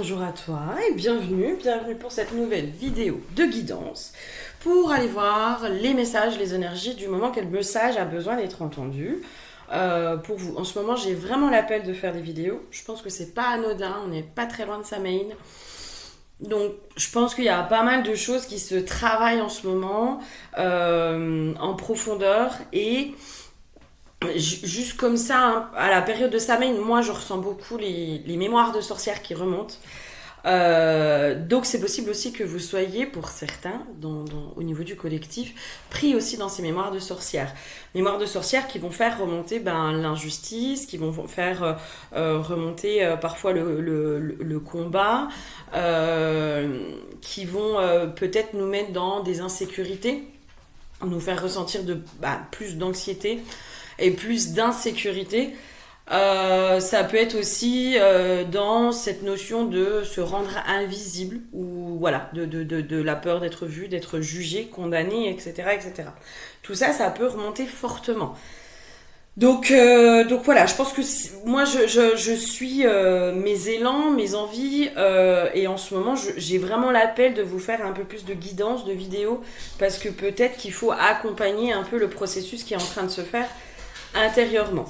bonjour à toi et bienvenue pour cette nouvelle vidéo de guidance pour aller voir les messages, les énergies du moment, quel message a besoin d'être entendu pour vous. En ce moment, j'ai vraiment l'appel de faire des vidéos. Je pense que c'est pas anodin, on n'est pas très loin de Samhain. Donc, je pense qu'il y a pas mal de choses qui se travaillent en ce moment en profondeur et juste comme ça, hein, à la période de Samhain, moi je ressens beaucoup les mémoires de sorcières qui remontent. Donc c'est possible aussi que vous soyez, pour certains, au niveau du collectif, pris aussi dans ces mémoires de sorcières. Mémoires de sorcières qui vont faire remonter l'injustice, qui vont faire remonter parfois le combat, qui vont peut-être nous mettre dans des insécurités, nous faire ressentir plus d'anxiété et plus d'insécurité. Ça peut être aussi dans cette notion de se rendre invisible ou voilà, de la peur d'être vu, d'être jugé, condamné, etc., etc. Tout ça, ça peut remonter fortement. Donc voilà, je pense que moi je suis mes élans, mes envies et en ce moment j'ai vraiment l'appel de vous faire un peu plus de guidance, de vidéos, parce que peut-être qu'il faut accompagner un peu le processus qui est en train de se faire intérieurement.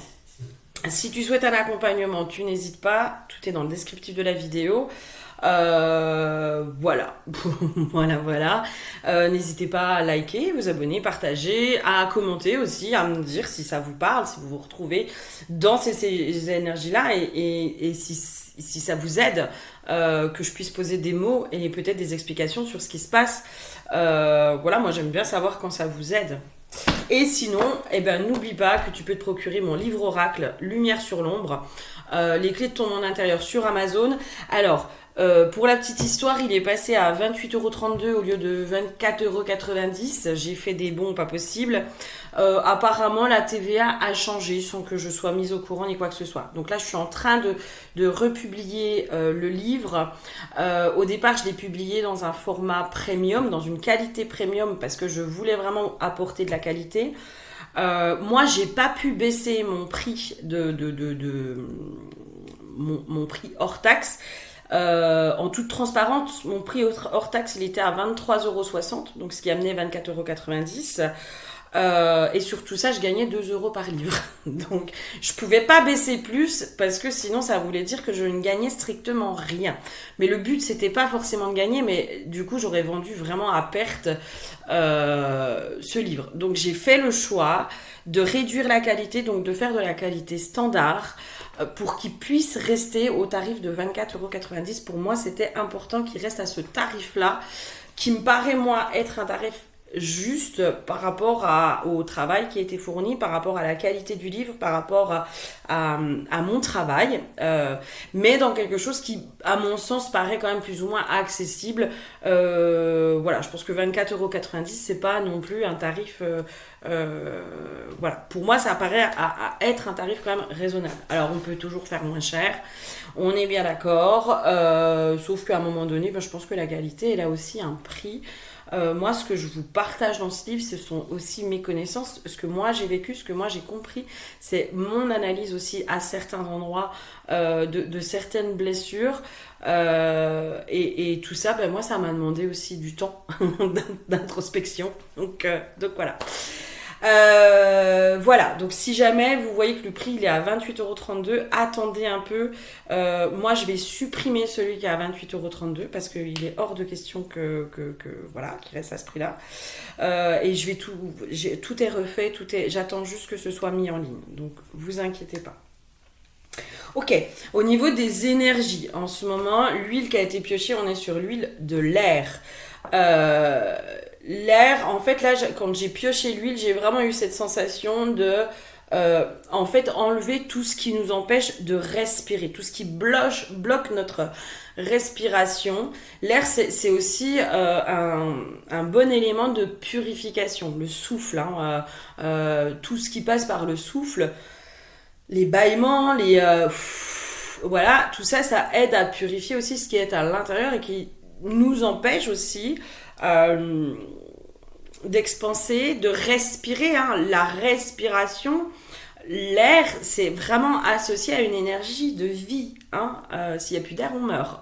Si tu souhaites un accompagnement, tu n'hésites pas, tout est dans le descriptif de la vidéo. Voilà. voilà. N'hésitez pas à liker, vous abonner, partager, à commenter aussi, à me dire si ça vous parle, si vous vous retrouvez dans ces énergies-là et si ça vous aide, que je puisse poser des mots et peut-être des explications sur ce qui se passe. Voilà, moi j'aime bien savoir quand ça vous aide. Et sinon, n'oublie pas que tu peux te procurer mon livre oracle Lumière sur l'ombre, les clés de ton monde intérieur sur Amazon. Alors, pour la petite histoire, il est passé à 28,32 € au lieu de 24,90 €. J'ai fait des bons pas possible. Apparemment, la TVA a changé sans que je sois mise au courant ni quoi que ce soit. Donc là, je suis en train de republier le livre. Au départ, je l'ai publié dans un format premium, dans une qualité premium, parce que je voulais vraiment apporter de la qualité. Moi, j'ai pas pu baisser mon prix mon prix hors taxe. En toute transparence, mon prix hors taxe, il était à 23,60 €, donc ce qui amenait 24,90 €. Et sur tout ça, je gagnais 2 € par livre. Donc, je pouvais pas baisser plus parce que sinon, ça voulait dire que je ne gagnais strictement rien. Mais le but, c'était pas forcément de gagner, mais du coup, j'aurais vendu vraiment à perte ce livre. Donc, j'ai fait le choix de réduire la qualité, donc de faire de la qualité standard pour qu'il puisse rester au tarif de 24,90 €. Pour moi, c'était important qu'il reste à ce tarif-là, qui me paraît, moi, être un tarif juste par rapport au travail qui a été fourni, par rapport à la qualité du livre, par rapport à mon travail, mais dans quelque chose qui, à mon sens, paraît quand même plus ou moins accessible. Voilà, je pense que 24,90 €, c'est pas non plus un tarif... voilà, pour moi, ça paraît à être un tarif quand même raisonnable. Alors, on peut toujours faire moins cher, on est bien d'accord, sauf qu'à un moment donné, je pense que la qualité, elle a aussi un prix. Moi, ce que je vous partage dans ce livre, ce sont aussi mes connaissances, ce que moi j'ai vécu, ce que moi j'ai compris. C'est mon analyse aussi à certains endroits de certaines blessures. Et tout ça, moi, ça m'a demandé aussi du temps d'introspection. Donc voilà. Voilà, donc si jamais vous voyez que le prix il est à 28,32 €, attendez un peu. Moi je vais supprimer celui qui est à 28,32 € parce qu'il est hors de question que voilà, qu'il reste à ce prix-là. Et tout est refait, j'attends juste que ce soit mis en ligne. Donc vous inquiétez pas. Ok, au niveau des énergies, en ce moment, l'huile qui a été piochée, on est sur l'huile de l'air. L'air, en fait, là, quand j'ai pioché l'huile, j'ai vraiment eu cette sensation de, en fait, enlever tout ce qui nous empêche de respirer, tout ce qui bloque notre respiration. L'air, c'est aussi un bon élément de purification, le souffle, hein, tout ce qui passe par le souffle, les bâillements, voilà, tout ça, ça aide à purifier aussi ce qui est à l'intérieur et qui nous empêche aussi d'expanser, de respirer, hein. La respiration, l'air, c'est vraiment associé à une énergie de vie. Hein. S'il n'y a plus d'air, on meurt.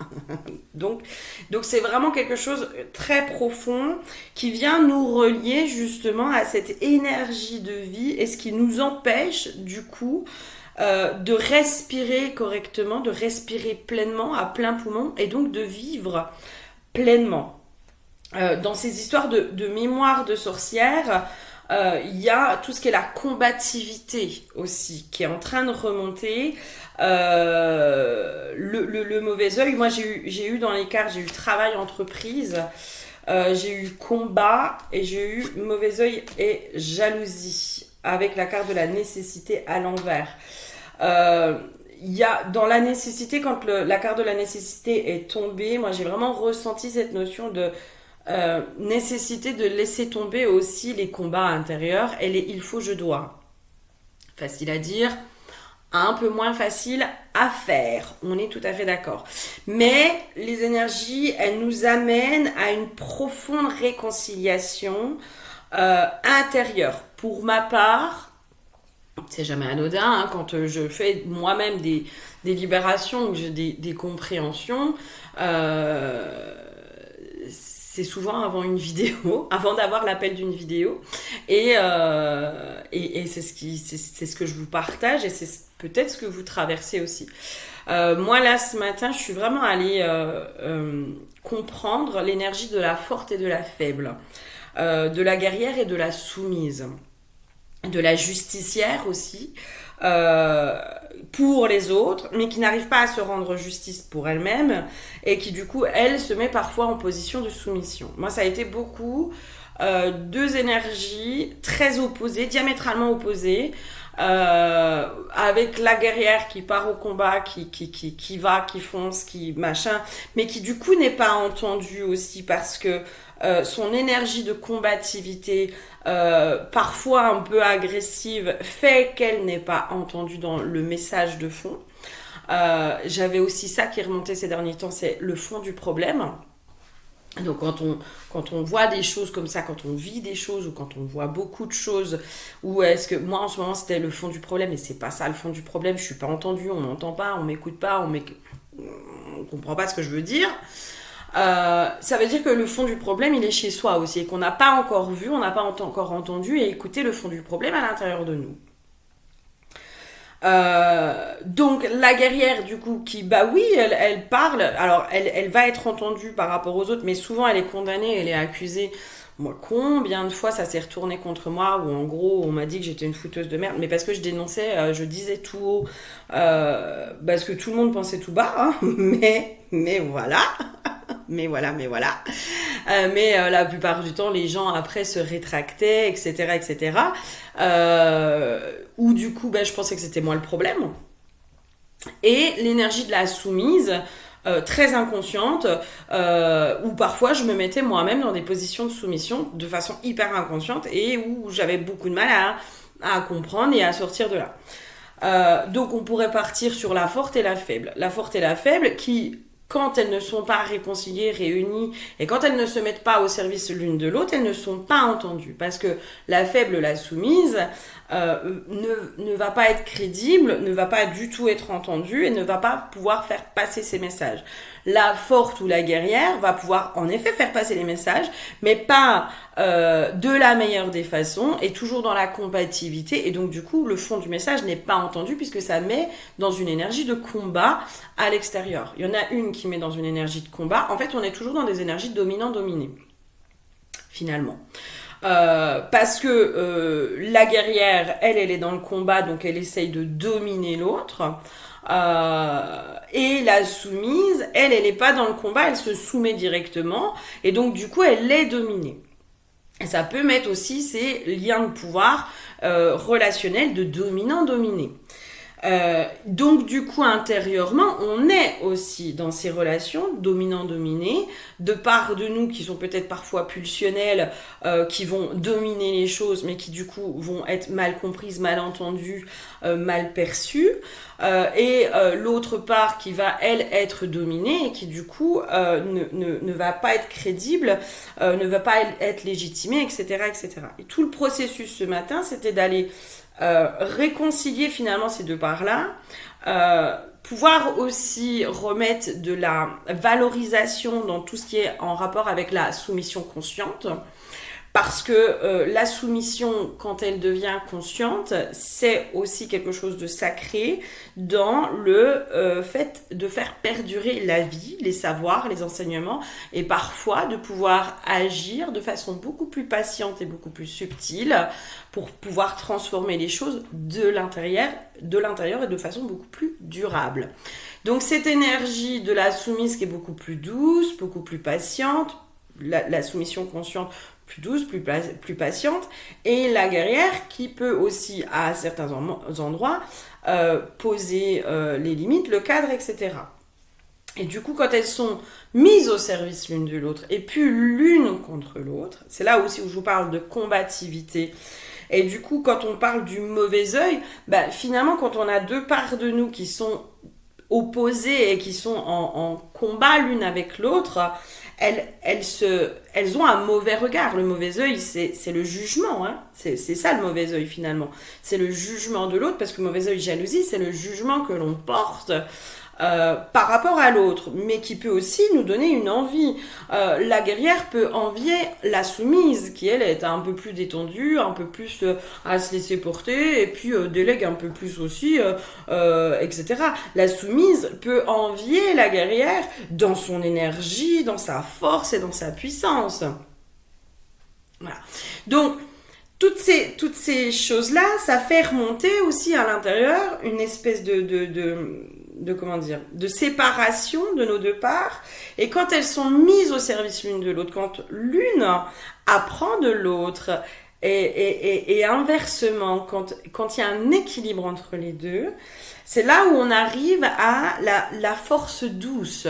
donc, donc c'est vraiment quelque chose de très profond qui vient nous relier justement à cette énergie de vie et ce qui nous empêche du coup de respirer correctement, de respirer pleinement à plein poumon et donc de vivre pleinement. Dans ces histoires de mémoire de sorcière, il y a tout ce qui est la combativité aussi, qui est en train de remonter. Le mauvais œil, moi j'ai eu dans les cartes, j'ai eu travail entreprise, j'ai eu combat et j'ai eu mauvais œil et jalousie, avec la carte de la nécessité à l'envers. Il y a dans la nécessité, quand la carte de la nécessité est tombée, moi j'ai vraiment ressenti cette notion de nécessité de laisser tomber aussi les combats intérieurs et les il faut, je dois. Facile à dire, un peu moins facile à faire. On est tout à fait d'accord. Mais les énergies, elles nous amènent à une profonde réconciliation intérieure. Pour ma part, c'est jamais anodin, hein, quand je fais moi-même des libérations, que j'ai des compréhensions, c'est souvent avant une vidéo, avant d'avoir l'appel d'une vidéo. Et c'est ce que je vous partage et c'est peut-être ce que vous traversez aussi. Moi, là, ce matin, je suis vraiment allée comprendre l'énergie de la forte et de la faible, de la guerrière et de la soumise, de la justicière aussi, pour les autres, mais qui n'arrive pas à se rendre justice pour elle-même et qui du coup, elle, se met parfois en position de soumission. Moi, ça a été beaucoup deux énergies très opposées, diamétralement opposées, avec la guerrière qui part au combat, qui va, qui fonce, qui machin, mais qui du coup n'est pas entendue aussi parce que son énergie de combativité, parfois un peu agressive, fait qu'elle n'est pas entendue dans le message de fond. J'avais aussi ça qui remontait ces derniers temps, c'est le fond du problème. Donc quand on voit des choses comme ça, quand on vit des choses ou quand on voit beaucoup de choses, ou est-ce que moi en ce moment c'était le fond du problème et c'est pas ça le fond du problème, je suis pas entendue, on m'entend pas, on m'écoute pas, on comprend pas ce que je veux dire. Ça veut dire que le fond du problème il est chez soi aussi et qu'on n'a pas encore vu, on n'a pas encore entendu et écouté le fond du problème à l'intérieur de nous. Donc la guerrière du coup qui bah oui elle parle, alors elle va être entendue par rapport aux autres mais souvent elle est condamnée, elle est accusée. Moi combien de fois ça s'est retourné contre moi où en gros on m'a dit que j'étais une fouteuse de merde mais parce que je dénonçais, je disais tout haut parce que tout le monde pensait tout bas hein, mais voilà mais voilà. La plupart du temps, les gens après se rétractaient, etc. Ou du coup, je pensais que c'était moi le problème. Et l'énergie de la soumise, très inconsciente, où parfois je me mettais moi-même dans des positions de soumission de façon hyper inconsciente et où j'avais beaucoup de mal à comprendre et à sortir de là. Donc on pourrait partir sur la forte et la faible. La forte et la faible qui... quand elles ne sont pas réconciliées, réunies, et quand elles ne se mettent pas au service l'une de l'autre, elles ne sont pas entendues. Parce que la faible, la soumise, ne va pas être crédible, ne va pas du tout être entendue, et ne va pas pouvoir faire passer ses messages. La forte ou la guerrière va pouvoir en effet faire passer les messages, mais pas de la meilleure des façons, et toujours dans la compatibilité, et donc du coup, le fond du message n'est pas entendu, puisque ça met dans une énergie de combat à l'extérieur. Il y en a une qui met dans une énergie de combat. En fait, on est toujours dans des énergies dominant-dominé, finalement. Parce que la guerrière, elle est dans le combat, donc elle essaye de dominer l'autre. Et la soumise, elle est pas dans le combat, elle se soumet directement. Et donc, du coup, elle est dominée. Et ça peut mettre aussi ces liens de pouvoir relationnels de dominant-dominé. Donc du coup intérieurement on est aussi dans ces relations dominant-dominé de part de nous qui sont peut-être parfois pulsionnelles, qui vont dominer les choses mais qui du coup vont être mal comprises, mal entendues, mal perçues, et l'autre part qui va elle être dominée et qui du coup ne va pas être crédible, ne va pas être légitimée, etc. Et tout le processus ce matin c'était d'aller réconcilier finalement ces deux parts-là, pouvoir aussi remettre de la valorisation dans tout ce qui est en rapport avec la soumission consciente. Parce que la soumission, quand elle devient consciente, c'est aussi quelque chose de sacré dans le fait de faire perdurer la vie, les savoirs, les enseignements, et parfois de pouvoir agir de façon beaucoup plus patiente et beaucoup plus subtile pour pouvoir transformer les choses de l'intérieur et de façon beaucoup plus durable. Donc cette énergie de la soumise qui est beaucoup plus douce, beaucoup plus patiente, la soumission consciente plus douce, plus patiente, et la guerrière qui peut aussi, à certains endroits, poser les limites, le cadre, etc. Et du coup, quand elles sont mises au service l'une de l'autre, et plus l'une contre l'autre, c'est là aussi où je vous parle de combativité. Et du coup, quand on parle du mauvais œil, finalement, quand on a deux parts de nous qui sont opposées et qui sont en combat l'une avec l'autre, elles ont un mauvais regard. Le mauvais œil, c'est le jugement. Hein. C'est ça le mauvais œil finalement. C'est le jugement de l'autre, parce que le mauvais œil, jalousie, c'est le jugement que l'on porte par rapport à l'autre, mais qui peut aussi nous donner une envie. La guerrière peut envier la soumise, qui elle est un peu plus détendue, un peu plus à se laisser porter, et puis délègue un peu plus aussi, etc. La soumise peut envier la guerrière dans son énergie, dans sa force et dans sa puissance. Voilà. Donc, toutes ces choses-là, ça fait remonter aussi à l'intérieur une espèce de séparation de nos deux parts. Et quand elles sont mises au service l'une de l'autre, quand l'une apprend de l'autre, et inversement, quand il y a un équilibre entre les deux, c'est là où on arrive à la force douce.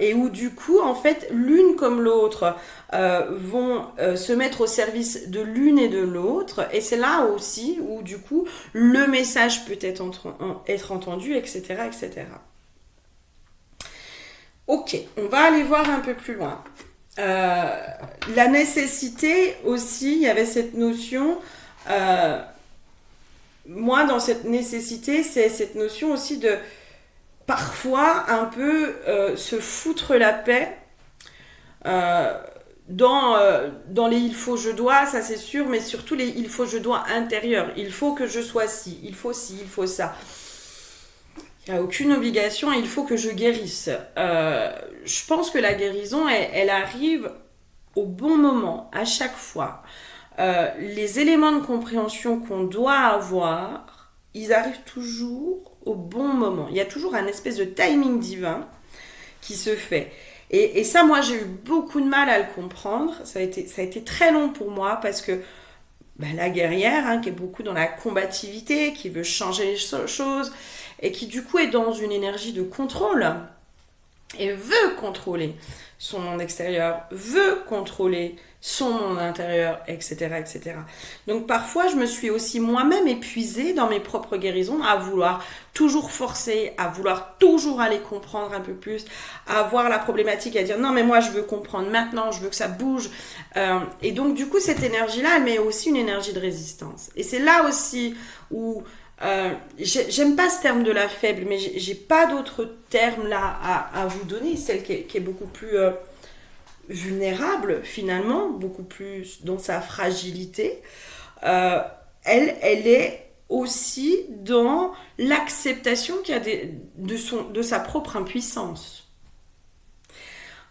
Et où du coup, en fait, l'une comme l'autre vont se mettre au service de l'une et de l'autre. Et c'est là aussi où du coup, le message peut être entendu, etc., etc. Ok, on va aller voir un peu plus loin. La nécessité aussi, il y avait cette notion... moi, dans cette nécessité, c'est cette notion aussi de... parfois un peu se foutre la paix dans les il faut je dois, ça c'est sûr, mais surtout les il faut je dois intérieurs. Il faut que je sois ci, il faut ça. Il n'y a aucune obligation, il faut que je guérisse. Je pense que la guérison, elle arrive au bon moment, à chaque fois. Les éléments de compréhension qu'on doit avoir, ils arrivent toujours au bon moment. Il y a toujours un espèce de timing divin qui se fait. Et ça, moi, j'ai eu beaucoup de mal à le comprendre. Ça a été très long pour moi parce que la guerrière, hein, qui est beaucoup dans la combativité, qui veut changer les choses et qui, du coup, est dans une énergie de contrôle et veut contrôler son monde extérieur, veut contrôler son monde intérieur, etc., etc. Donc parfois, je me suis aussi moi-même épuisée dans mes propres guérisons à vouloir toujours forcer, à vouloir toujours aller comprendre un peu plus, à voir la problématique, à dire non mais moi je veux comprendre maintenant, je veux que ça bouge. Et donc du coup, cette énergie-là, elle met aussi une énergie de résistance. Et c'est là aussi où... j'aime pas ce terme de la faible, mais j'ai pas d'autre terme là à vous donner, celle qui est beaucoup plus vulnérable finalement, beaucoup plus dans sa fragilité. Elle est aussi dans l'acceptation qu'il y a de sa propre impuissance.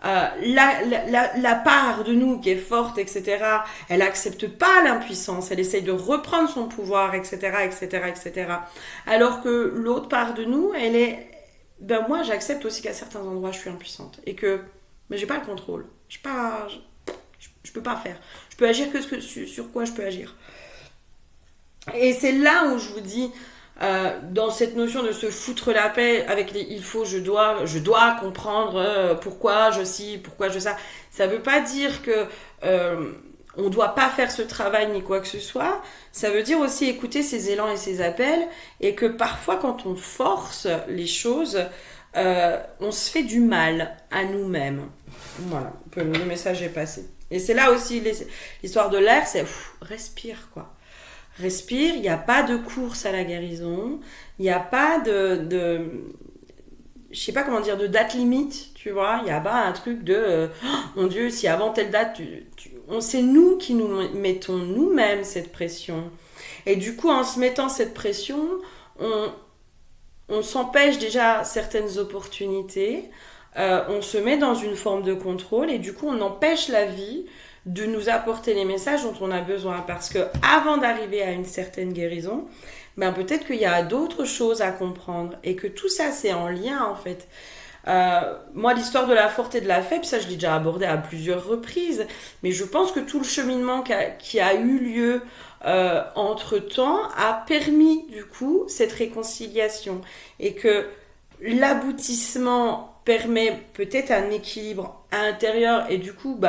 La part de nous qui est forte, etc., elle accepte pas l'impuissance, elle essaye de reprendre son pouvoir, etc., etc., etc. Alors que l'autre part de nous, elle est... moi, j'accepte aussi qu'à certains endroits, je suis impuissante et que j'ai pas le contrôle. Je peux pas faire. Je peux agir que sur quoi je peux agir. Et c'est là où je vous dis... dans cette notion de se foutre la paix avec les il faut, je dois comprendre pourquoi je ci, pourquoi je ça. Ça veut pas dire que on doit pas faire ce travail ni quoi que ce soit. Ça veut dire aussi écouter ses élans et ses appels et que parfois quand on force les choses, on se fait du mal à nous-mêmes. Voilà, le message est passé. Et c'est là aussi l'histoire de l'air, c'est respire quoi. respire, il n'y a pas de course à la guérison, il n'y a pas je sais pas comment dire, de date limite, tu vois, il n'y a pas un truc de, oh, mon Dieu, si avant telle date, c'est nous qui nous mettons nous-mêmes cette pression. Et du coup, en se mettant cette pression, on, on s'empêche déjà certaines opportunités, on se met dans une forme de contrôle et du coup on empêche la vie de nous apporter les messages dont on a besoin. Parce que avant d'arriver à une certaine guérison, ben peut-être qu'il y a d'autres choses à comprendre et que tout ça c'est en lien en fait. Moi, l'histoire de la forte et de la faible, ça je l'ai déjà abordé à plusieurs reprises, mais je pense que tout le cheminement qui a eu lieu entre-temps a permis du coup cette réconciliation et que l'aboutissement permet peut-être un équilibre intérieur et du coup,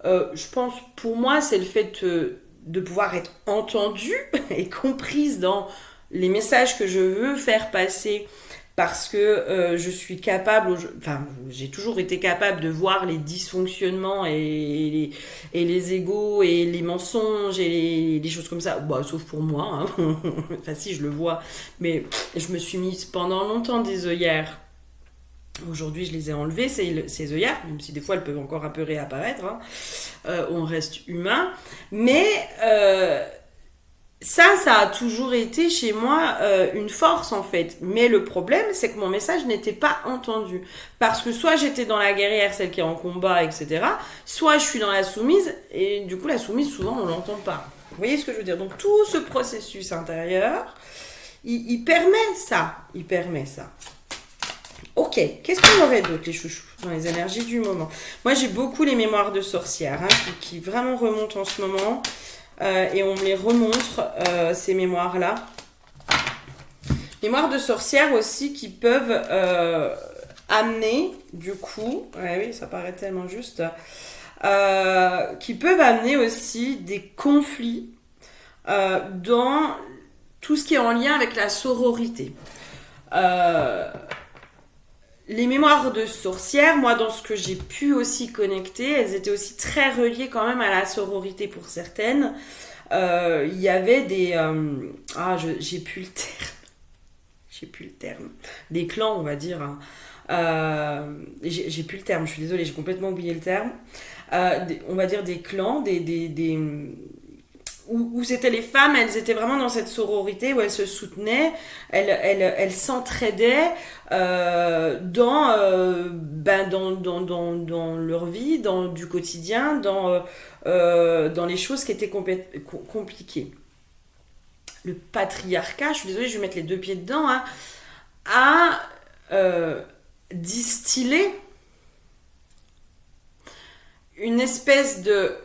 je pense pour moi c'est le fait de pouvoir être entendue et comprise dans les messages que je veux faire passer parce que je suis capable, enfin j'ai toujours été capable de voir les dysfonctionnements et les égos et les mensonges et les choses comme ça, sauf pour moi, hein. Enfin si je le vois, mais je me suis mise pendant longtemps des œillères. Aujourd'hui, je les ai enlevées, ces œillères, même si des fois elles peuvent encore un peu réapparaître, hein. On reste humain, mais ça a toujours été chez moi une force en fait. Mais le problème, c'est que mon message n'était pas entendu. Parce que soit j'étais dans la guerrière, celle qui est en combat, etc. Soit je suis dans la soumise, et du coup la soumise, souvent, on l'entend pas. Vous voyez ce que je veux dire? Donc tout ce processus intérieur, il permet ça. Il permet ça. Ok, qu'est-ce qu'on aurait d'autre, les chouchous, dans les énergies du moment? Moi, j'ai beaucoup les mémoires de sorcières, hein, qui vraiment remontent en ce moment. Et on me les remontre, ces mémoires-là. Mémoires de sorcières aussi qui peuvent amener, du coup, ouais, oui, ça paraît tellement juste, qui peuvent amener aussi des conflits dans tout ce qui est en lien avec la sororité. Les mémoires de sorcières, moi, dans ce que j'ai pu aussi connecter, elles étaient aussi très reliées quand même à la sororité pour certaines. Il y avait des... j'ai plus le terme. J'ai plus le terme. Des clans, on va dire. J'ai plus le terme, je suis désolée, j'ai complètement oublié le terme. On va dire des clans, où c'était les femmes, elles étaient vraiment dans cette sororité où elles se soutenaient, elles s'entraidaient dans leur vie, du quotidien, dans les choses qui étaient compliquées. Le patriarcat, je suis désolée, je vais mettre les deux pieds dedans, hein, a distillé une espèce de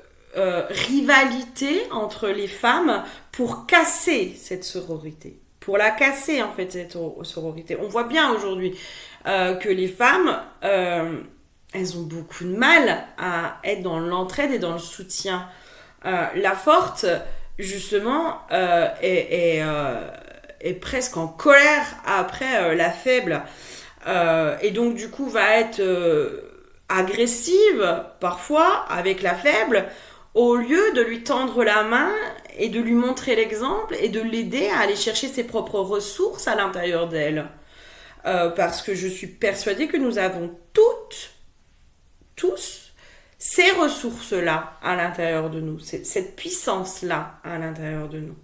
rivalité entre les femmes pour casser cette sororité. Pour la casser, en fait, cette sororité. On voit bien aujourd'hui que les femmes, elles ont beaucoup de mal à être dans l'entraide et dans le soutien. La forte, justement, est presque en colère après la faible. Et donc, du coup, va être agressive, parfois, avec la faible, au lieu de lui tendre la main et de lui montrer l'exemple et de l'aider à aller chercher ses propres ressources à l'intérieur d'elle. Parce que je suis persuadée que nous avons tous, ces ressources-là à l'intérieur de nous, cette puissance-là à l'intérieur de nous.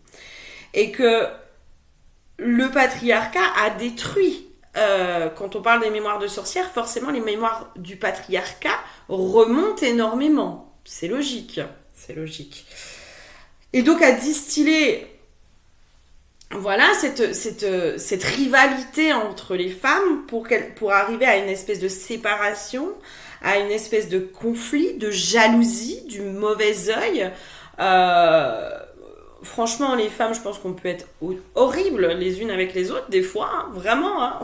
Et que le patriarcat a détruit, quand on parle des mémoires de sorcières, forcément les mémoires du patriarcat remontent énormément. C'est logique. Et donc à distiller, voilà, cette rivalité entre les femmes pour arriver à une espèce de séparation, à une espèce de conflit, de jalousie, du mauvais œil. Franchement, les femmes, je pense qu'on peut être horribles les unes avec les autres, des fois, hein, vraiment, hein.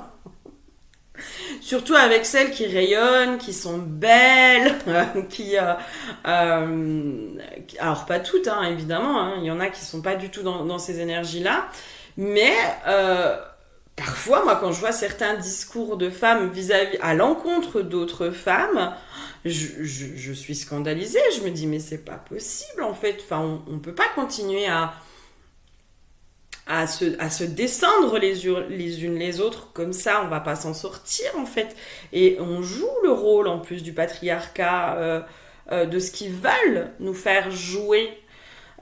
Surtout avec celles qui rayonnent, qui sont belles, alors pas toutes, hein, évidemment, hein, il y en a qui sont pas du tout dans ces énergies-là, mais parfois, moi, quand je vois certains discours de femmes à l'encontre d'autres femmes, je suis scandalisée, je me dis mais c'est pas possible en fait, enfin on peut pas continuer à se descendre les unes les autres, comme ça on va pas s'en sortir en fait. Et on joue le rôle en plus du patriarcat, de ce qu'ils veulent nous faire jouer.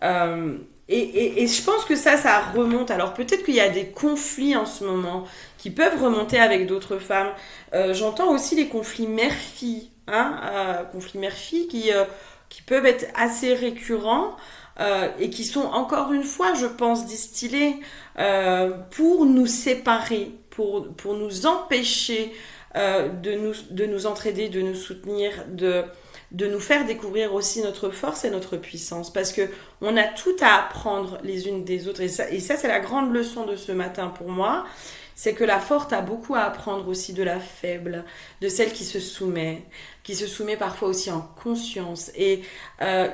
Euh, et je pense que ça remonte. Alors peut-être qu'il y a des conflits en ce moment qui peuvent remonter avec d'autres femmes. J'entends aussi les conflits mère-fille, hein, conflits mère-fille qui peuvent être assez récurrents et qui sont encore une fois, je pense, distillés pour nous séparer, pour nous empêcher de nous entraider, de nous soutenir, de nous faire découvrir aussi notre force et notre puissance. Parce que on a tout à apprendre les unes des autres. Et ça c'est la grande leçon de ce matin pour moi. C'est que la forte a beaucoup à apprendre aussi de la faible, de celle qui se soumet parfois aussi en conscience et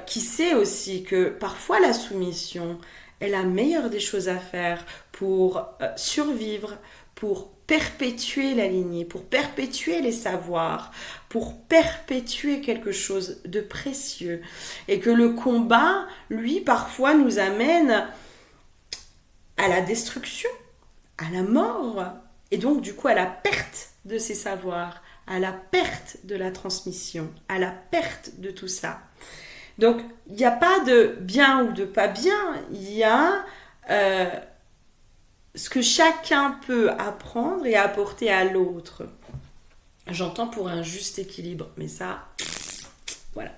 qui sait aussi que parfois la soumission est la meilleure des choses à faire pour survivre, pour perpétuer la lignée, pour perpétuer les savoirs, pour perpétuer quelque chose de précieux. Et que le combat, lui, parfois nous amène à la destruction, à la mort, et donc du coup à la perte de ces savoirs, à la perte de la transmission, à la perte de tout ça. Donc il n'y a pas de bien ou de pas bien, il y a ce que chacun peut apprendre et apporter à l'autre. J'entends pour un juste équilibre, mais ça, voilà.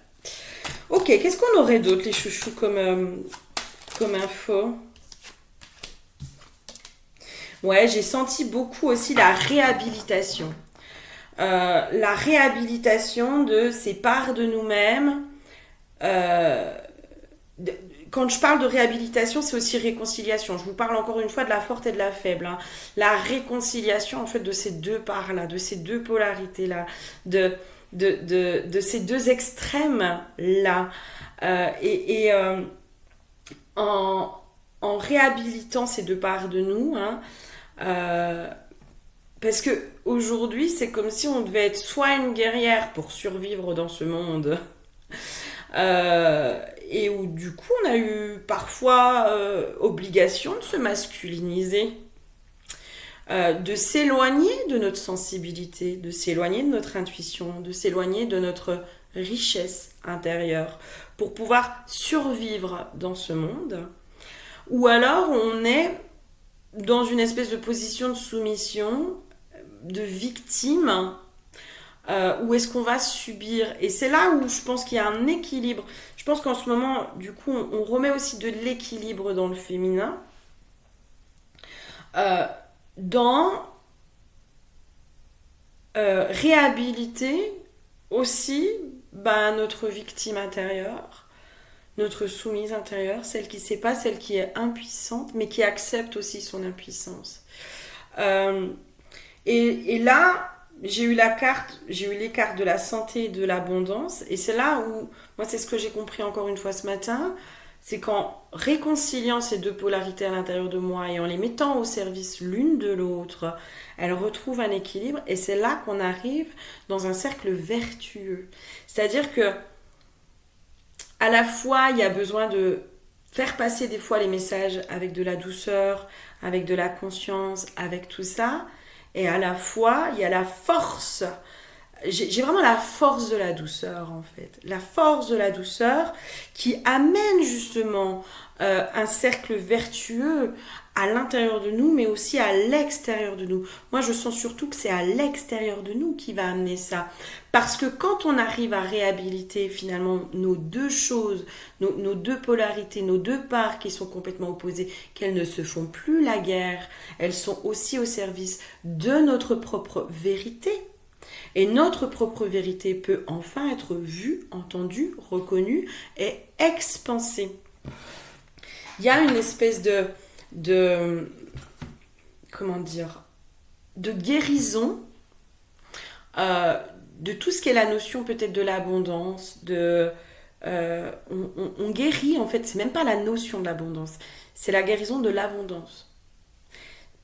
Ok, qu'est-ce qu'on aurait d'autre, les chouchous, comme info? Ouais, j'ai senti beaucoup aussi la réhabilitation. La réhabilitation de ces parts de nous-mêmes. Euh, Quand je parle de réhabilitation, c'est aussi réconciliation. Je vous parle encore une fois de la forte et de la faible, hein. La réconciliation, en fait, de ces deux parts-là, de ces deux polarités-là, de ces deux extrêmes-là. En réhabilitant ces deux parts de nous, hein, parce que aujourd'hui, c'est comme si on devait être soit une guerrière pour survivre dans ce monde, et où du coup on a eu parfois obligation de se masculiniser, de s'éloigner de notre sensibilité, de s'éloigner de notre intuition, de s'éloigner de notre richesse intérieure pour pouvoir survivre dans ce monde. Ou alors on est dans une espèce de position de soumission, de victime, où est-ce qu'on va subir. Et c'est là où je pense qu'il y a un équilibre. Je pense qu'en ce moment, du coup, on remet aussi de l'équilibre dans le féminin, dans réhabiliter aussi notre victime intérieure, notre soumise intérieure, celle qui ne sait pas, celle qui est impuissante, mais qui accepte aussi son impuissance. Et là, j'ai eu les cartes de la santé et de l'abondance, et c'est là où, moi c'est ce que j'ai compris encore une fois ce matin, c'est qu'en réconciliant ces deux polarités à l'intérieur de moi et en les mettant au service l'une de l'autre, elles retrouvent un équilibre, et c'est là qu'on arrive dans un cercle vertueux. C'est-à-dire que à la fois, il y a besoin de faire passer des fois les messages avec de la douceur, avec de la conscience, avec tout ça. Et à la fois, il y a la force. J'ai vraiment la force de la douceur, en fait. La force de la douceur qui amène justement un cercle vertueux à l'intérieur de nous, mais aussi à l'extérieur de nous. Moi, je sens surtout que c'est à l'extérieur de nous qui va amener ça. Parce que quand on arrive à réhabiliter finalement nos deux choses, nos deux polarités, nos deux parts qui sont complètement opposées, qu'elles ne se font plus la guerre, elles sont aussi au service de notre propre vérité. Et notre propre vérité peut enfin être vue, entendue, reconnue et expansée. Il y a une espèce de comment dire, de guérison de tout ce qui est la notion peut-être de l'abondance, on guérit en fait, c'est même pas la notion de l'abondance, c'est la guérison de l'abondance.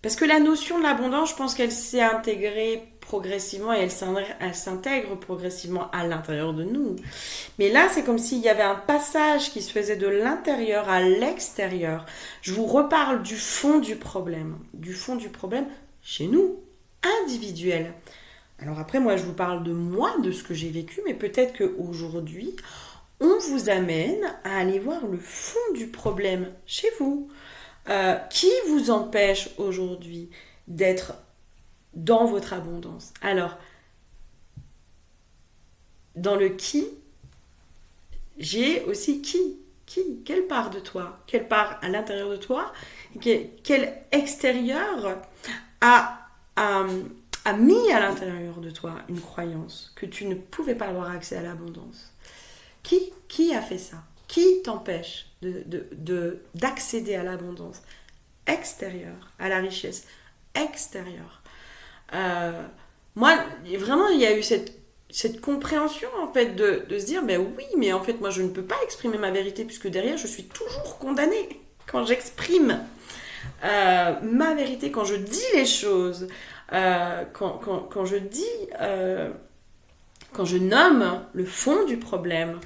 Parce que la notion de l'abondance, je pense qu'elle s'est intégrée progressivement et elle s'intègre progressivement à l'intérieur de nous. Mais là, c'est comme s'il y avait un passage qui se faisait de l'intérieur à l'extérieur. Je vous reparle du fond du problème. Du fond du problème chez nous, individuel. Alors après, moi, je vous parle de moi, de ce que j'ai vécu, mais peut-être qu'aujourd'hui, on vous amène à aller voir le fond du problème chez vous. Qui vous empêche aujourd'hui d'être dans votre abondance? Alors, dans le qui, j'ai aussi qui. Quelle part de toi? Quelle part à l'intérieur de toi? Quel extérieur a, a, a mis à l'intérieur de toi une croyance que tu ne pouvais pas avoir accès à l'abondance? Qui a fait ça? Qui t'empêche d'accéder à l'abondance extérieure, à la richesse extérieure? Moi, vraiment, il y a eu cette compréhension, en fait, de se dire, ben oui, mais en fait, moi, je ne peux pas exprimer ma vérité, puisque derrière, je suis toujours condamnée quand j'exprime ma vérité, quand je dis les choses, quand je dis, quand je nomme le fond du problème.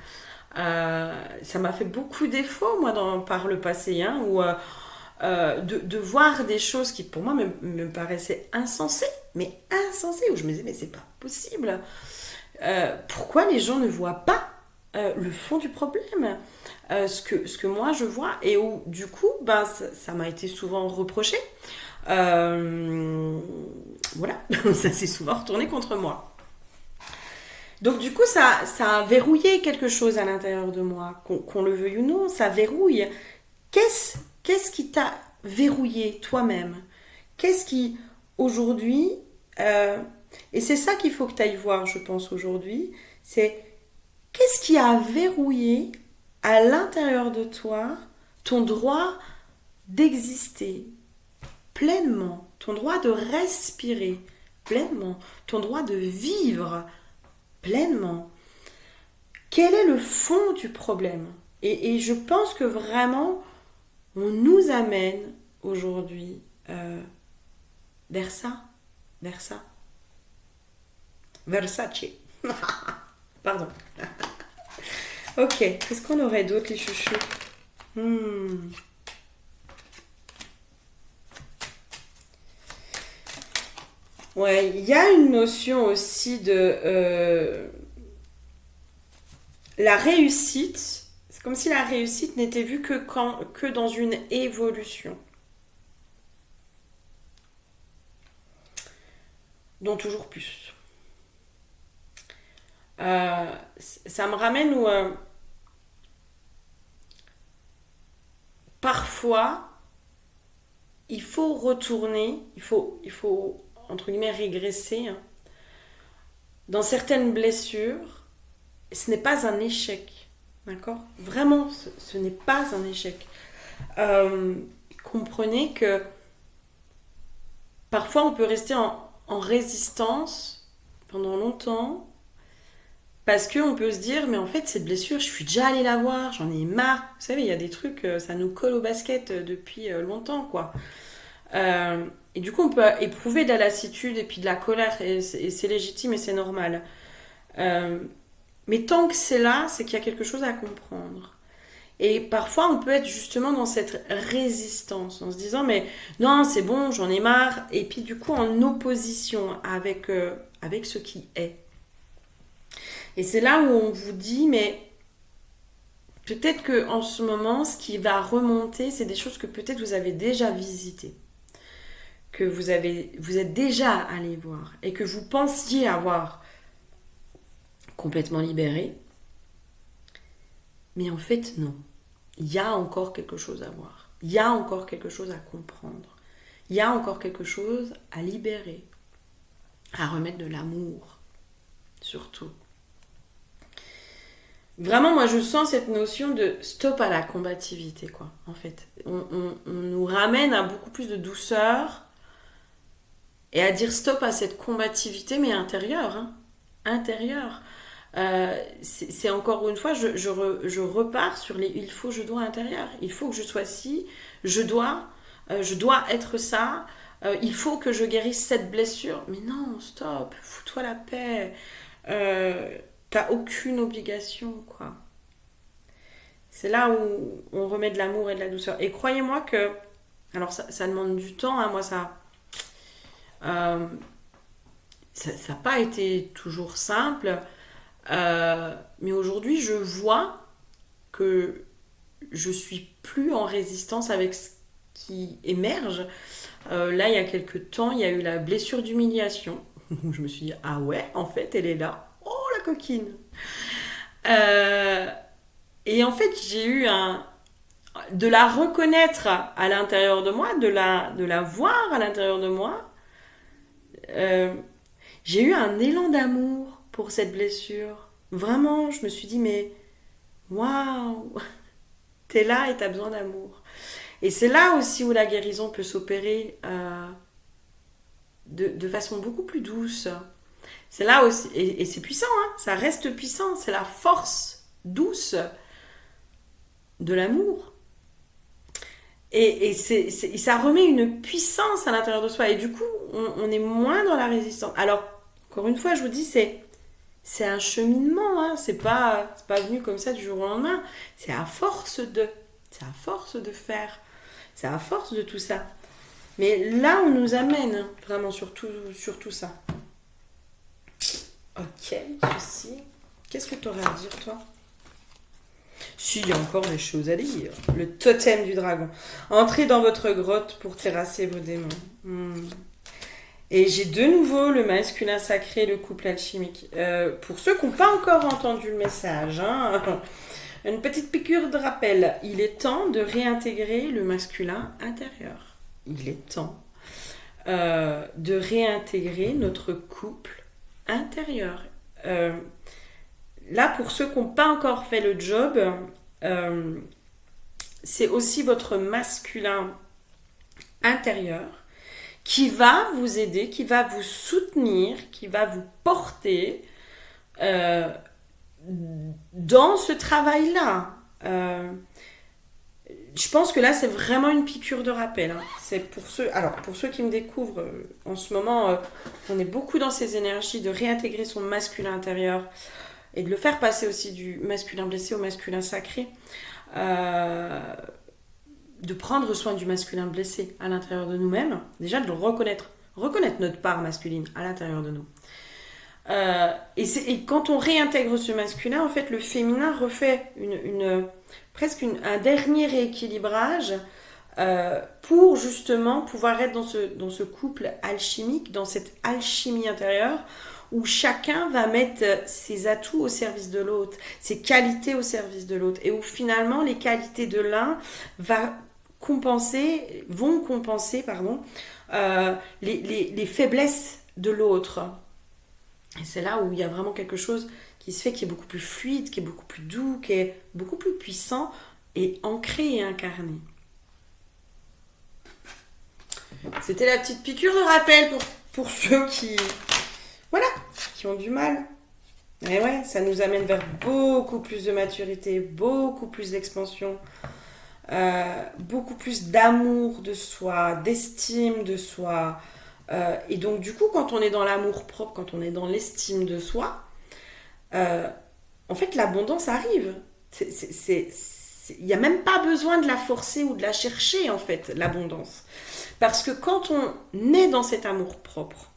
Ça m'a fait beaucoup défaut, moi, par le passé, hein, où de voir des choses qui, pour moi, me paraissaient insensées, mais insensées, où je me disais, mais c'est pas possible. Pourquoi les gens ne voient pas le fond du problème, ce que moi je vois, et où, du coup, ben, ça m'a été souvent reproché. Voilà, ça s'est souvent retourné contre moi. Donc du coup, ça a verrouillé quelque chose à l'intérieur de moi, qu'on le veuille ou non, ça verrouille. Qu'est-ce qui t'a verrouillé toi-même? Qu'est-ce qui, aujourd'hui, et c'est ça qu'il faut que tu ailles voir, je pense, aujourd'hui, c'est qu'est-ce qui a verrouillé à l'intérieur de toi ton droit d'exister pleinement, ton droit de respirer pleinement, ton droit de vivre pleinement. Quel est le fond du problème? Et je pense que vraiment, on nous amène aujourd'hui vers ça. Versace. Pardon. Ok, qu'est-ce qu'on aurait d'autre, les chouchous? Ouais, il y a une notion aussi de la réussite. C'est comme si la réussite n'était vue que dans une évolution. Donc toujours plus. Ça me ramène où parfois il faut retourner, il faut entre guillemets régresser, hein, dans certaines blessures. Ce n'est pas un échec, d'accord? Vraiment, ce n'est pas un échec. Comprenez que parfois on peut rester en résistance pendant longtemps parce qu'on peut se dire, mais en fait cette blessure, je suis déjà allée la voir, j'en ai marre. Vous savez, il y a des trucs, ça nous colle au basket depuis longtemps, quoi. Et du coup, on peut éprouver de la lassitude et puis de la colère, et c'est légitime et c'est normal. Mais tant que c'est là, c'est qu'il y a quelque chose à comprendre. Et parfois, on peut être justement dans cette résistance, en se disant, mais non, c'est bon, j'en ai marre. Et puis du coup, en opposition avec ce qui est. Et c'est là où on vous dit, mais peut-être qu'en ce moment, ce qui va remonter, c'est des choses que peut-être vous avez déjà visitées, que vous êtes déjà allé voir, et que vous pensiez avoir complètement libéré. Mais en fait, non. Il y a encore quelque chose à voir. Il y a encore quelque chose à comprendre. Il y a encore quelque chose à libérer. À remettre de l'amour. Surtout. Vraiment, moi, je sens cette notion de stop à la combativité, quoi, en fait. On nous ramène à beaucoup plus de douceur et à dire stop à cette combativité, mais intérieure, hein. Intérieure. C'est encore une fois, je repars sur les il faut, je dois intérieur. Il faut que je sois ci, je dois être ça. Il faut que je guérisse cette blessure. Mais non, stop, fous-toi la paix. T'as aucune obligation, quoi. C'est là où on remet de l'amour et de la douceur. Et croyez-moi que... Alors ça demande du temps, hein, moi euh, ça n'a pas été toujours simple. Mais aujourd'hui, je vois que je suis plus en résistance avec ce qui émerge. Là, il y a quelques temps, il y a eu la blessure d'humiliation. Je me suis dit, ah ouais, en fait, elle est là. Oh, la coquine. Euh, et en fait, j'ai eu de la reconnaître à l'intérieur de moi, de la voir à l'intérieur de moi. Euh, j'ai eu un élan d'amour pour cette blessure. Vraiment, je me suis dit, mais waouh, t'es là et t'as besoin d'amour. Et c'est là aussi où la guérison peut s'opérer de façon beaucoup plus douce. C'est là aussi, et c'est puissant, hein, ça reste puissant, c'est la force douce de l'amour. Et ça remet une puissance à l'intérieur de soi. Et du coup, on est moins dans la résistance. Alors, encore une fois, je vous dis, c'est un cheminement. Hein. C'est pas venu comme ça du jour au lendemain. C'est à force de. C'est à force de faire. C'est à force de tout ça. Mais là, on nous amène hein, vraiment sur tout ça. Ok, ceci. Qu'est-ce que tu aurais à dire, toi? Si, il y a encore des choses à dire. Le totem du dragon. Entrez dans votre grotte pour terrasser vos démons. Et j'ai de nouveau le masculin sacré, le couple alchimique. Pour ceux qui n'ont pas encore entendu le message, hein, une petite piqûre de rappel. Il est temps de réintégrer le masculin intérieur. Il est temps de réintégrer notre couple intérieur. Là, pour ceux qui n'ont pas encore fait le job, c'est aussi votre masculin intérieur qui va vous aider, qui va vous soutenir, qui va vous porter dans ce travail-là. Je pense que là, c'est vraiment une piqûre de rappel. Hein. C'est pour ceux qui me découvrent en ce moment, on est beaucoup dans ces énergies de réintégrer son masculin intérieur et de le faire passer aussi du masculin blessé au masculin sacré. De prendre soin du masculin blessé à l'intérieur de nous-mêmes. Déjà, de le reconnaître notre part masculine à l'intérieur de nous. Et quand on réintègre ce masculin, en fait, le féminin refait presque un dernier rééquilibrage pour justement pouvoir être dans ce couple alchimique, dans cette alchimie intérieure où chacun va mettre ses atouts au service de l'autre, ses qualités au service de l'autre, et où finalement les qualités de l'un vont compenser les faiblesses de l'autre. Et c'est là où il y a vraiment quelque chose qui se fait, qui est beaucoup plus fluide, qui est beaucoup plus doux, qui est beaucoup plus puissant et ancré et incarné. C'était la petite piqûre de rappel pour ceux qui ont du mal. Et ouais, ça nous amène vers beaucoup plus de maturité, beaucoup plus d'expansion, beaucoup plus d'amour de soi, d'estime de soi. Et donc du coup, quand on est dans l'amour propre, quand on est dans l'estime de soi, en fait, l'abondance arrive. Il n'y a même pas besoin de la forcer ou de la chercher, en fait, l'abondance. Parce que quand on est dans cet amour propre,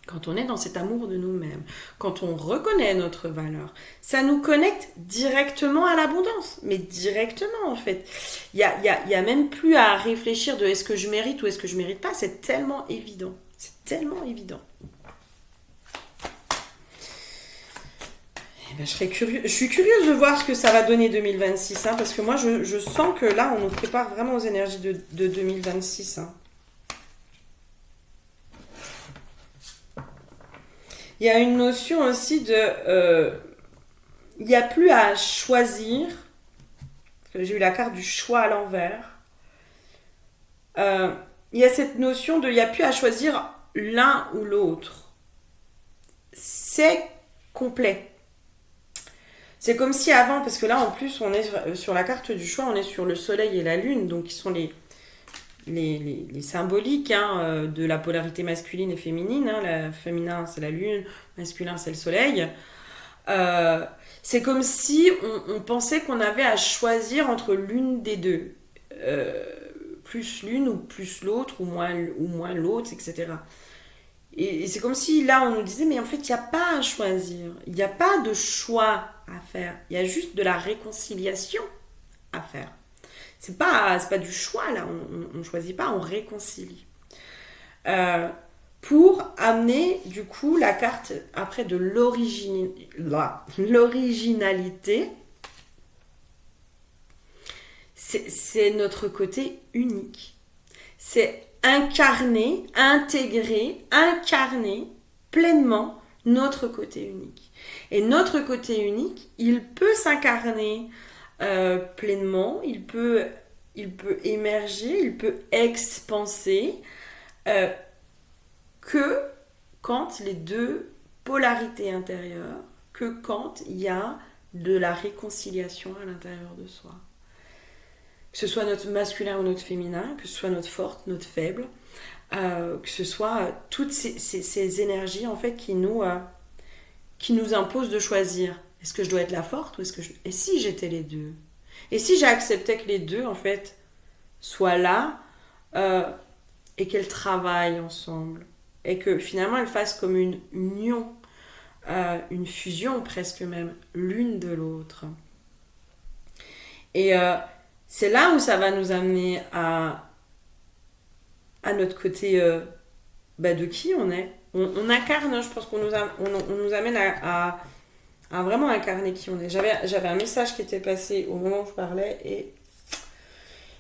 quand on est dans cet amour de nous-mêmes, quand on reconnaît notre valeur, ça nous connecte directement à l'abondance. Mais directement, en fait. Il y a même plus à réfléchir de est-ce que je mérite ou est-ce que je mérite pas. C'est tellement évident. C'est tellement évident. Eh ben, je suis curieuse de voir ce que ça va donner 2026. Hein, parce que moi, je sens que là, on nous prépare vraiment aux énergies de 2026. Hein. Il y a une notion aussi de... il n'y a plus à choisir. J'ai eu la carte du choix à l'envers. Il y a cette notion de... Il n'y a plus à choisir l'un ou l'autre. C'est complet. C'est comme si avant, parce que là en plus on est sur la carte du choix, on est sur le soleil et la lune, donc qui sont les symboliques de la polarité masculine et féminine. La féminin, c'est la lune, masculin, c'est le soleil. Euh, c'est comme si on pensait qu'on avait à choisir entre l'une des deux. Euh, plus l'une ou plus l'autre, ou moins l'autre, etc. Et c'est comme si là, on nous disait, mais en fait, il n'y a pas à choisir. Il n'y a pas de choix à faire. Il y a juste de la réconciliation à faire. C'est pas du choix, là. On ne choisit pas, on réconcilie. Euh, pour amener, du coup, la carte après de l'originalité. C'est notre côté unique. C'est incarner pleinement notre côté unique. Et notre côté unique, il peut s'incarner pleinement, il peut émerger, il peut expanser euh, que quand les deux polarités intérieures, que quand il y a de la réconciliation à l'intérieur de soi. Que ce soit notre masculin ou notre féminin, que ce soit notre forte, notre faible, que ce soit toutes ces énergies en fait qui nous imposent de choisir. Est-ce que je dois être la forte ou est-ce que je... Et si j'étais les deux? Et si j'acceptais que les deux en fait soient là et qu'elles travaillent ensemble et que finalement elles fassent comme une union, une fusion presque même, l'une de l'autre. Et c'est là où ça va nous amener à notre côté de qui on est. On incarne, je pense on nous amène à vraiment incarner qui on est. J'avais un message qui était passé au moment où je parlais et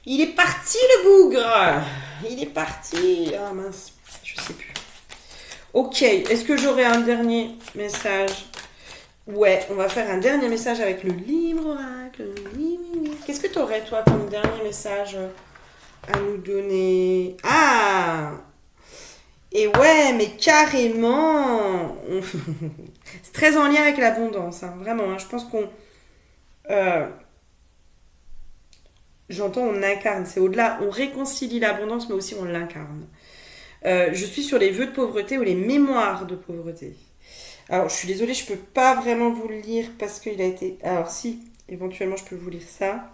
il est parti le bougre. Il est parti. Ah mince, je sais plus. Ok, est-ce que j'aurai un dernier message? Ouais, on va faire un dernier message avec le livre oracle. Qu'est-ce que tu aurais, toi, comme dernier message à nous donner? Ah! Et ouais, mais carrément! C'est très en lien avec l'abondance, hein, vraiment. Hein, je pense qu'on... euh, j'entends, on incarne. C'est au-delà, on réconcilie l'abondance, mais aussi on l'incarne. Je suis sur les vœux de pauvreté ou les mémoires de pauvreté. Alors, je suis désolée, je peux pas vraiment vous le lire parce qu'il a été... Alors, si, éventuellement, je peux vous lire ça.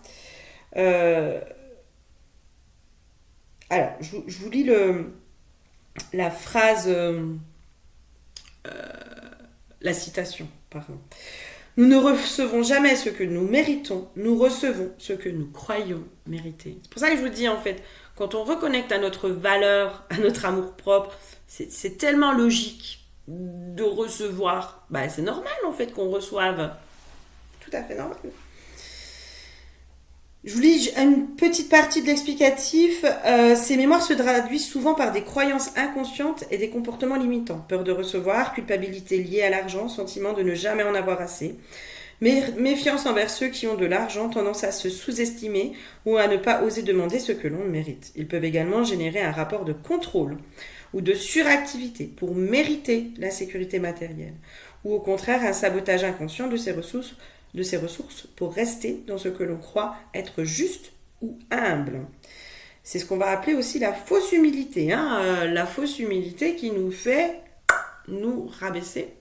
Euh, Alors, je vous lis la phrase, la citation, pardon. Nous ne recevons jamais ce que nous méritons, nous recevons ce que nous croyons mériter. C'est pour ça que je vous dis, en fait, quand on reconnecte à notre valeur, à notre amour-propre, c'est tellement logique de recevoir. Bah, c'est normal, en fait, qu'on reçoive. Tout à fait normal. Je vous lis une petite partie de l'explicatif. Ces mémoires se traduisent souvent par des croyances inconscientes et des comportements limitants. Peur de recevoir, culpabilité liée à l'argent, sentiment de ne jamais en avoir assez. Méfiance envers ceux qui ont de l'argent, tendance à se sous-estimer ou à ne pas oser demander ce que l'on mérite. Ils peuvent également générer un rapport de contrôle ou de suractivité pour mériter la sécurité matérielle. Ou au contraire un sabotage inconscient de ses ressources pour rester dans ce que l'on croit être juste ou humble. C'est ce qu'on va appeler aussi la fausse humilité. La fausse humilité qui nous fait nous rabaisser.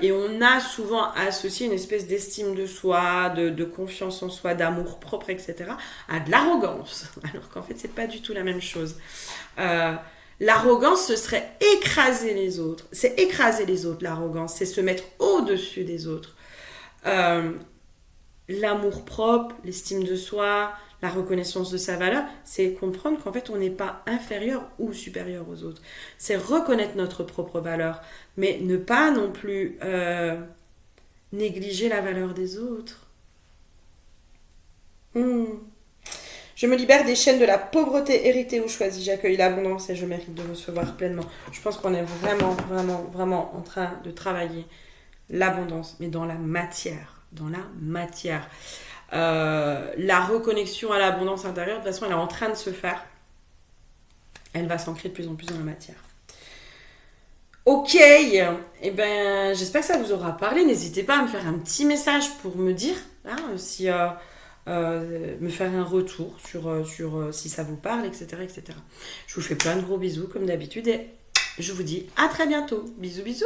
Et on a souvent associé une espèce d'estime de soi, de confiance en soi, d'amour propre, etc. à de l'arrogance. Alors qu'en fait, c'est pas du tout la même chose. L'arrogance, ce serait écraser les autres. C'est écraser les autres, l'arrogance. C'est se mettre au-dessus des autres. L'amour-propre, l'estime de soi, la reconnaissance de sa valeur, c'est comprendre qu'en fait on n'est pas inférieur ou supérieur aux autres. C'est reconnaître notre propre valeur, mais ne pas non plus négliger la valeur des autres. Je me libère des chaînes de la pauvreté héritée ou choisie. J'accueille l'abondance et je mérite de recevoir pleinement. Je pense qu'on est vraiment, vraiment, vraiment en train de travailler l'abondance, mais dans la matière. La reconnexion à l'abondance intérieure, de toute façon, elle est en train de se faire. Elle va s'ancrer de plus en plus dans la matière. Ok, eh ben, j'espère que ça vous aura parlé. N'hésitez pas à me faire un petit message pour me dire si me faire un retour sur si ça vous parle, etc., etc. Je vous fais plein de gros bisous comme d'habitude et je vous dis à très bientôt. Bisous, bisous.